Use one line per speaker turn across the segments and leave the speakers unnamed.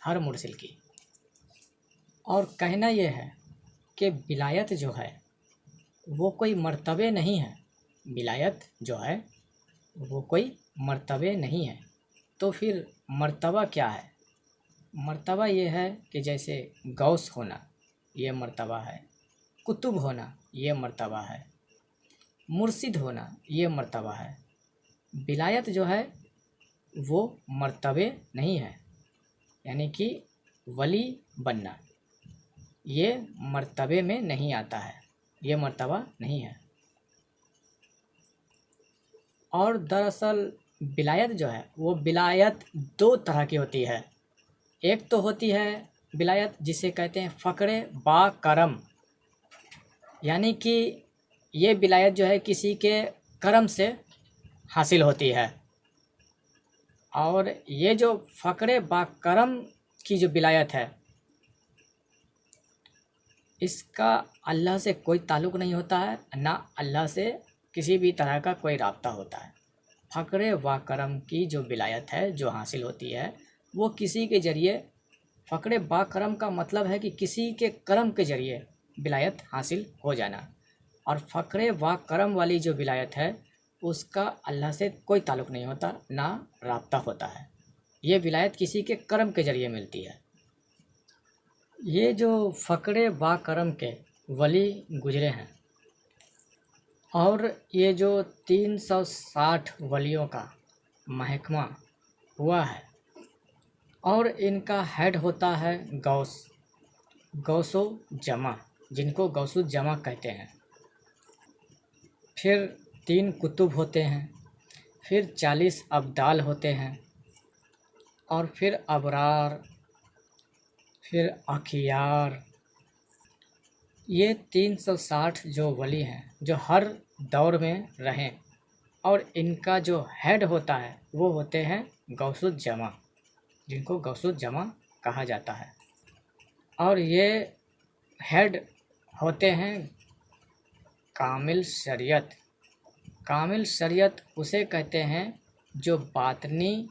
हर मुरसिल की। और कहना यह है कि विलायत जो है वो कोई मर्तबे नहीं है। विलायत जो है वो कोई मर्तबे नहीं है। तो फिर मर्तबा क्या है? मर्तबा ये है कि जैसे गौस होना ये मर्तबा है, कुतुब होना ये मर्तबा है, मुर्शिद होना ये मर्तबा है। विलायत जो है वो मर्तबे नहीं है, यानी कि वली बनना ये मर्तबे में नहीं आता है, ये मर्तबा नहीं है। और दरअसल विलायत जो है वो विलायत दो तरह की होती है। एक तो होती है विलायत जिसे कहते हैं फ़क्रे बा करम, यानी कि ये विलायत जो है किसी के करम से हासिल होती है। और ये जो फ़क्रे बा करम की जो विलायत है इसका अल्लाह से कोई ताल्लुक़ नहीं होता है, ना अल्लाह से किसी भी तरह का कोई राब्ता होता है। फ़क्रे व करम की जो विलायत है जो हासिल होती है वो किसी के ज़रिए, फ़क्रे बा करम का मतलब है कि किसी के करम के ज़रिए विलायत हासिल हो जाना। और फ़क्रे व करम वाली जो विलायत है उसका अल्लाह से कोई ताल्लुक़ नहीं होता, ना राब्ता होता है। ये विलायत किसी के करम के ज़रिए मिलती है। ये जो फ़क्रे बा करम के वली गुजरे हैं और ये जो 360 वलियों का महकमा हुआ है और इनका हेड होता है गौस, गौसो जमा, जिनको गौसो जमा कहते हैं। फिर 3 कुतुब होते हैं, फिर 40 अब्दाल होते हैं, और फिर अबरार, फिर अखियार। ये 360 जो वली हैं जो हर दौर में रहें, और इनका जो हेड होता है वो होते हैं गौसुल जमा, जिनको गौसुल जमा कहा जाता है। और ये हेड होते हैं कामिल शरीयत। कामिल शरीयत उसे कहते हैं जो बातनी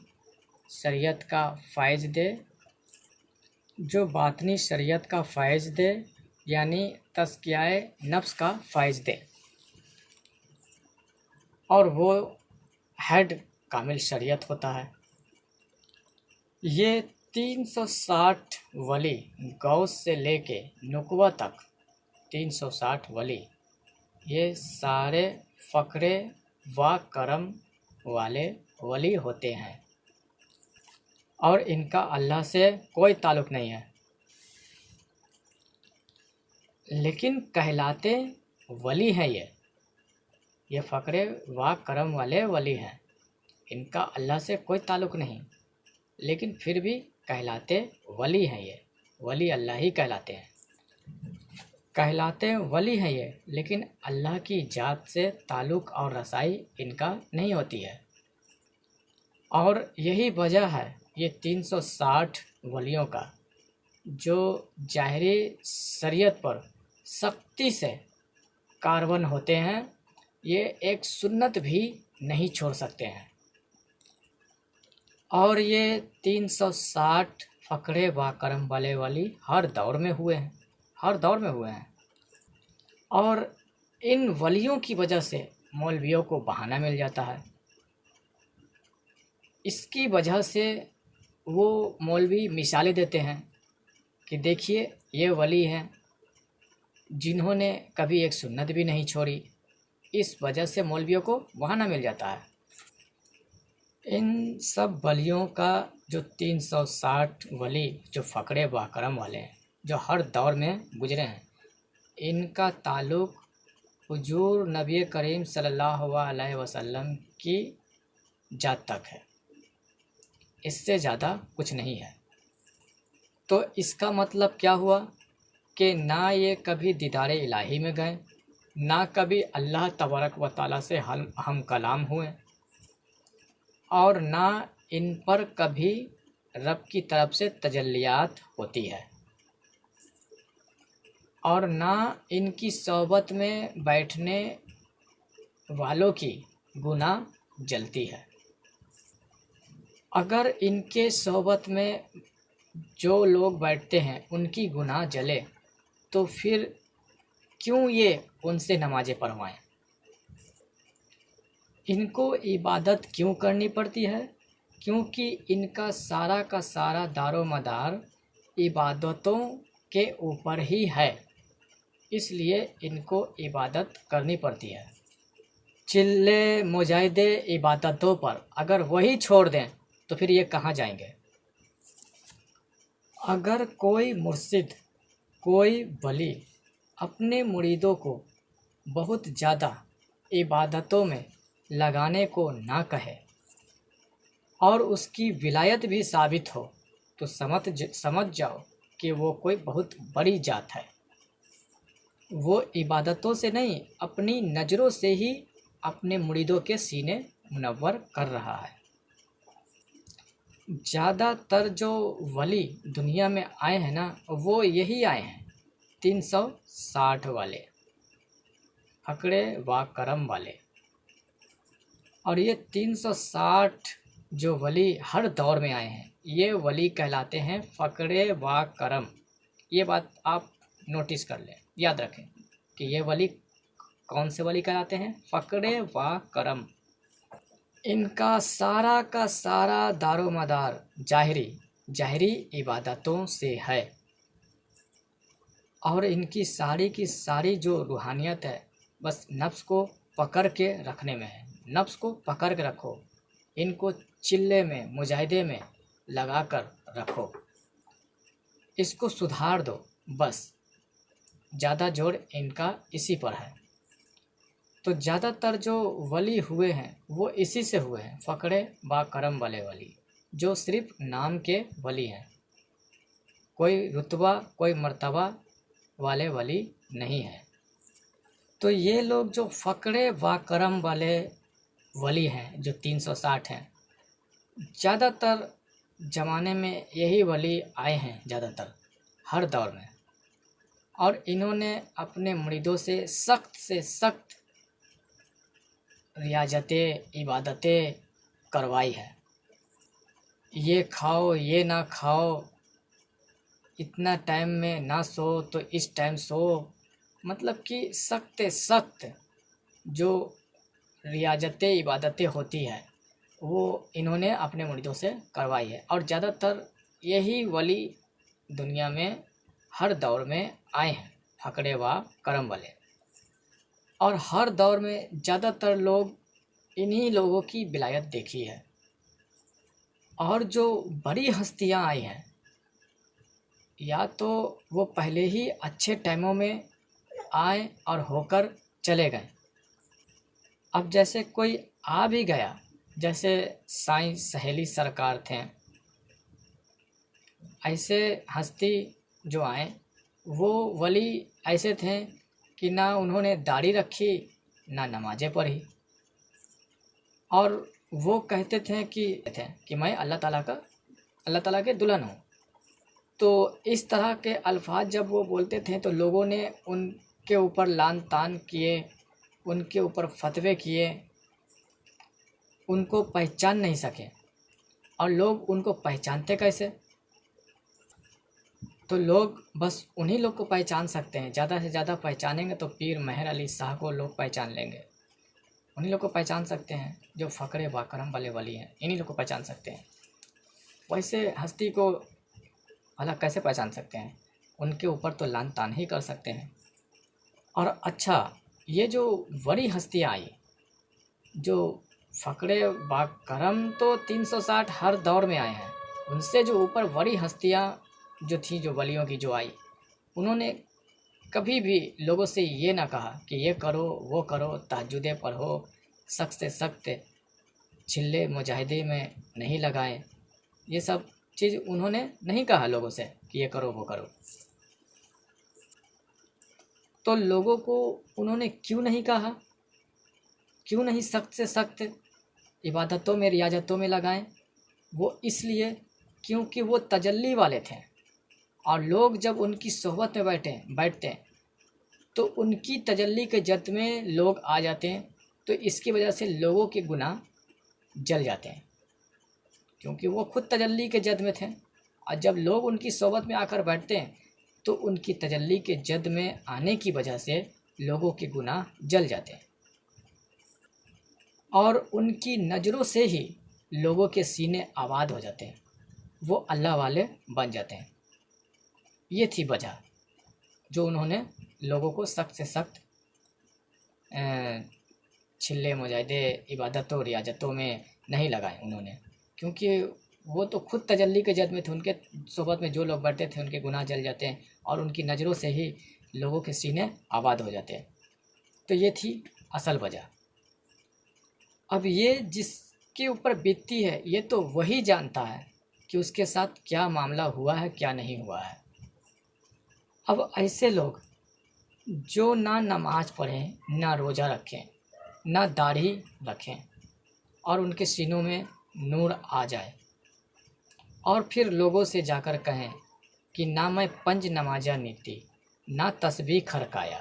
शरीयत का फ़ैज़ दे, जो बातनी शरीयत का फ़ैज़ दे, यानी तज़कियाए नफ्स का फ़ैज़ दे। और वो हेड कामिल शरीयत होता है। ये 360 वली गौस से लेके नुकवा तक 360 वली ये सारे फ़क्रे व करम वाले वली होते हैं और इनका अल्लाह से कोई ताल्लुक़ नहीं है, लेकिन कहलाते वली हैं। ये फ़क्रे व करम वाले वली हैं। इनका अल्लाह से कोई ताल्लुक़ नहीं, लेकिन फिर भी कहलाते वली हैं। ये वली अल्लाह ही कहलाते हैं, कहलाते वली हैं ये, लेकिन अल्लाह की ज़ात से ताल्लुक़ और रसाई इनका नहीं होती है। और यही वजह है ये 360 वलियों का जो ज़ाहिरी शरीयत पर सख्ती से कारबन होते हैं, ये एक सुन्नत भी नहीं छोड़ सकते हैं। और ये 360 फ़क्रे व करम वाले वली हर दौर में हुए हैं, हर दौर में हुए हैं। और इन वलियों की वजह से मौलवियों को बहाना मिल जाता है। इसकी वजह से वो मौलवी मिसालें देते हैं कि देखिए ये वली हैं जिन्होंने कभी एक सुन्नत भी नहीं छोड़ी। इस वजह से मौलवियों को बहाना मिल जाता है। इन सब वलियों का जो 360 वली जो फ़क्रे व करम वाले हैं जो हर दौर में गुजरे हैं, इनका ताल्लुक़ हुजूर नबी करीम सल्लल्लाहु अलैहि वसल्लम की जात तक है, इससे ज़्यादा कुछ नहीं है। तो इसका मतलब क्या हुआ कि ना ये कभी दीदारे इलाही में गए, ना कभी अल्लाह तबारक व तआला से हम कलाम हुए, और ना इन पर कभी रब की तरफ से तजल्लियात होती है, और ना इनकी सोबत में बैठने वालों की गुनाह जलती है। अगर इनके सोबत में जो लोग बैठते हैं उनकी गुनाह जले, तो फिर क्यों ये उनसे नमाज़ें पढ़वाएं? इनको इबादत क्यों करनी पड़ती है? क्योंकि इनका सारा का सारा दारोमदार इबादतों के ऊपर ही है, इसलिए इनको इबादत करनी पड़ती है। चिल्ले मुजाहिदे इबादतों पर अगर वही छोड़ दें तो फिर ये कहाँ जाएंगे? अगर कोई मुर्शिद, कोई वली अपने मुरीदों को बहुत ज़्यादा इबादतों में लगाने को ना कहे और उसकी विलायत भी साबित हो, तो समझ जाओ कि वो कोई बहुत बड़ी जात है। वो इबादतों से नहीं, अपनी नज़रों से ही अपने मुरीदों के सीने मुनव्वर कर रहा है। ज़्यादातर जो वली दुनिया में आए हैं ना, वो यही आए हैं 360 वाले, फकरे व करम वाले। और ये 360 जो वली हर दौर में आए हैं, ये वली कहलाते हैं फ़करे व करम। ये बात आप नोटिस कर लें, याद रखें कि ये वली कौन से वली कहलाते हैं? फ़करे व करम। इनका सारा का सारा दारोमदार जाहिरी इबादतों से है, और इनकी सारी की सारी जो रूहानियत है बस नफ्स को पकड़ के रखने में है। नफ्स को पकड़ के रखो, इनको चिल्ले में मुजाहिदे में लगा कर रखो, इसको सुधार दो, बस ज़्यादा जोर इनका इसी पर है। तो ज़्यादातर जो वली हुए हैं वो इसी से हुए हैं, फ़करे व करम वाले वली, जो सिर्फ नाम के वली हैं, कोई रुतबा कोई मर्तबा वाले वली नहीं है। तो ये लोग जो फ़करे व करम वाले वली हैं, जो 360 हैं, ज़्यादातर ज़माने में यही वली आए हैं, ज़्यादातर हर दौर में, और इन्होंने अपने मुरीदों से सख्त रियाजतें इबादतें करवाई है। ये खाओ, ये ना खाओ, इतना टाइम में ना सो तो इस टाइम सो, मतलब कि सख्त जो रियाजतें इबादतें होती है वो इन्होंने अपने मुरीदों से करवाई है। और ज़्यादातर यही वली दुनिया में हर दौर में आए हैं, फकरे व करम वाले, और हर दौर में ज़्यादातर लोग इन्हीं लोगों की विलायत देखी है। और जो बड़ी हस्तियां आई हैं, या तो वो पहले ही अच्छे टाइमों में आए और होकर चले गए। अब जैसे कोई आ भी गया, जैसे साईं सहेली सरकार थे, ऐसे हस्ती जो आए वो वली ऐसे थे कि ना उन्होंने दाढ़ी रखी ना नमाज़ें पढ़ी, और वो कहते थे कि मैं अल्लाह ताला के दुल्हन हूँ। तो इस तरह के अल्फाज जब वो बोलते थे तो लोगों ने उनके ऊपर लान तान किए, उनके ऊपर फतवे किए, उनको पहचान नहीं सके। और लोग उनको पहचानते कैसे? तो लोग बस उन्हीं लोग को पहचान सकते हैं, ज़्यादा से ज़्यादा पहचानेंगे तो पीर मेहर अली शाह को लोग पहचान लेंगे। उन्हीं लोग को पहचान सकते हैं जो फ़करे व करम वाले वली हैं, इन्हीं लोग को पहचान सकते हैं। वैसे हस्ती को भला कैसे पहचान सकते हैं? उनके ऊपर तो लान तान ही कर सकते हैं। और अच्छा, ये जो बड़ी हस्तियाँ आई, जो फ़करे व करम तो 360 हर दौर में आए हैं, उनसे जो ऊपर बड़ी हस्तियाँ जो थी, जो वलियों की जो आई, उन्होंने कभी भी लोगों से ये ना कहा कि ये करो वो करो, तहज्जुदें पढ़ो, सख्त से सख्त चिल्ले मुजाहिदे में नहीं लगाएं। ये सब चीज़ उन्होंने नहीं कहा लोगों से कि ये करो वो करो। तो लोगों को उन्होंने क्यों नहीं कहा, क्यों नहीं सख्त से सख्त इबादतों में रियाजतों में लगाएं? वो इसलिए क्योंकि वो तजल्ली वाले थे, और लोग जब उनकी सोहबत में बैठते तो उनकी तजल्ली के जद में लोग आ जाते हैं, तो इसकी वजह से लोगों के गुनाह जल जाते हैं, क्योंकि वो खुद तजल्ली के जद में थे। और जब लोग उनकी सोबत में आकर बैठते हैं तो उनकी तजल्ली के जद में आने की वजह से लोगों के गुनाह जल जाते हैं और उनकी नज़रों से ही लोगों के सीने आबाद हो जाते हैं, वो अल्लाह वाले बन जाते हैं। ये थी वजह जो उन्होंने लोगों को सख्त से सख्त छिल्ले मुजाहिदे इबादतों और रियाजतों में नहीं लगाए उन्होंने, क्योंकि वो तो खुद तजल्ली के जद में थे। उनके सोबत में जो लोग बैठते थे उनके गुनाह जल जाते हैं और उनकी नज़रों से ही लोगों के सीने आबाद हो जाते हैं। तो ये थी असल वजह। अब ये जिसके ऊपर बीतती है ये तो वही जानता है कि उसके साथ क्या मामला हुआ है क्या नहीं हुआ है। अब ऐसे लोग जो ना नमाज पढ़ें, ना रोज़ा रखें, ना दाढ़ी रखें और उनके सीनों में नूर आ जाए और फिर लोगों से जाकर कहें कि ना मैं पंज नमाजा नीति, ना तस्बीह खरकाया,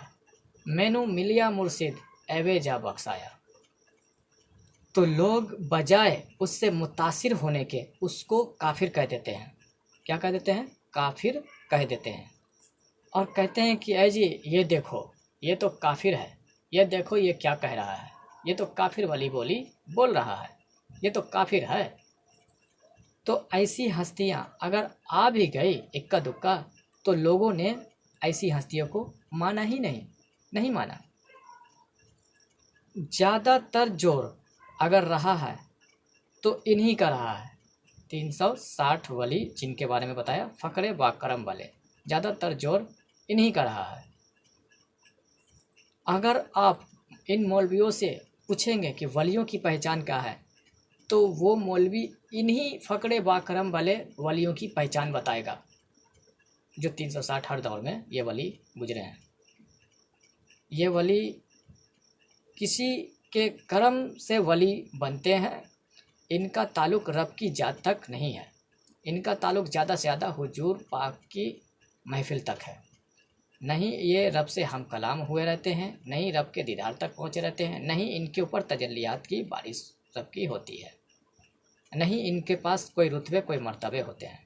मैनू मिलिया मुर्शिद एवे जा बख्शाया, तो लोग बजाय उससे मुतासिर होने के उसको काफिर कह देते हैं। क्या कह देते हैं? काफिर कह देते हैं और कहते हैं कि ऐ जी ये देखो ये तो काफिर है, ये देखो ये क्या कह रहा है, ये तो काफिर वाली बोली बोल रहा है, ये तो काफिर है। तो ऐसी हस्तियां अगर आ भी गई इक्का दुक्का तो लोगों ने ऐसी हस्तियों को माना ही नहीं माना। ज़्यादातर जोर अगर रहा है तो इन्हीं का रहा है। 360 वली जिनके बारे में बताया, फ़क्रे बाकरम वाले, ज़्यादातर जोर इन्हीं का रहा है। अगर आप इन मौलवियों से पूछेंगे कि वलियों की पहचान क्या है तो वो मौलवी इन्हीं फ़क्रे बाकरम वाले वलियों की पहचान बताएगा जो 360 हर दौर में ये वली गुजरे हैं। ये वली किसी के कर्म से वली बनते हैं। इनका ताल्लुक़ रब की ज़ात तक नहीं है, इनका ताल्लुक़ ज़्यादा से ज़्यादा हुजूर पाक की महफ़िल तक है। नहीं ये रब से हम कलाम हुए रहते हैं, नहीं रब के दीदार तक पहुँचे रहते हैं, नहीं इनके ऊपर तजल्लियात की बारिश रब की होती है, नहीं इनके पास कोई रुतबे कोई मर्तबे होते हैं।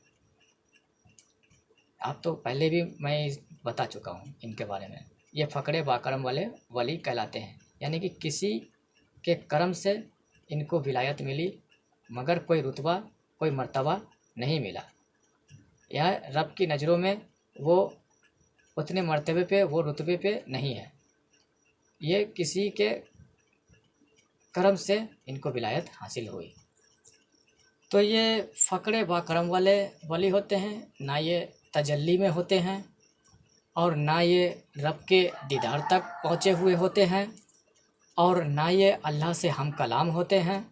आप तो पहले भी मैं बता चुका हूँ इनके बारे में। ये फ़क्रे बाकरम वाले वली कहलाते हैं, यानी कि किसी के कर्म से इनको विलायत मिली मगर कोई रुतबा कोई मर्तबा नहीं मिला। यह रब की नज़रों में वो उतने मर्तबे पे वो रुतबे पे नहीं है, ये किसी के कर्म से इनको विलायत हासिल हुई। तो ये फ़क्रे बाकरम वाले वली होते हैं, ना ये तजल्ली में होते हैं और ना ये रब के दीदार तक पहुँचे हुए होते हैं और ना ये अल्लाह से हम कलाम होते हैं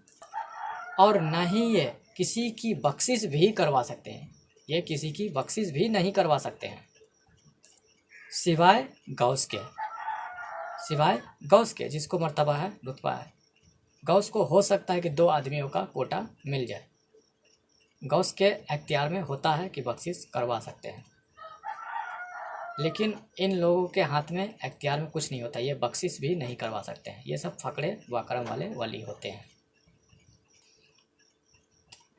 और ना ही ये किसी की बख्शिश भी करवा सकते हैं। ये किसी की बख्शिश भी नहीं करवा सकते हैं सिवाय गौस के, सिवाय गौस के जिसको मर्तबा है रुतबा है। गौस को हो सकता है कि 2 आदमियों का कोटा मिल जाए, गौस के अख्तियार में होता है कि बख्शिश करवा सकते हैं, लेकिन इन लोगों के हाथ में अख्तियार में कुछ नहीं होता, ये बख्शिश भी नहीं करवा सकते हैं। ये सब फ़क्रे बाकरम वाले वली होते हैं।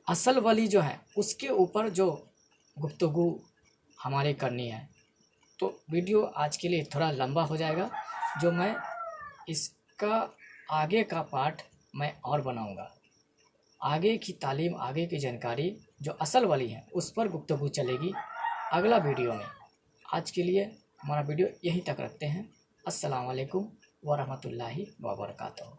असल वली जो है उसके ऊपर जो गुफ्तगू हमारे करनी है तो वीडियो आज के लिए थोड़ा लंबा हो जाएगा, जो मैं इसका आगे का पार्ट मैं और बनाऊंगा। आगे की तालीम आगे की जानकारी जो असल वली है उस पर गुफ्तगू चलेगी अगला वीडियो में। आज के लिए हमारा वीडियो यहीं तक रखते हैं। अस्सलाम वालेकुम व रहमतुल्लाहि व बरकातहू।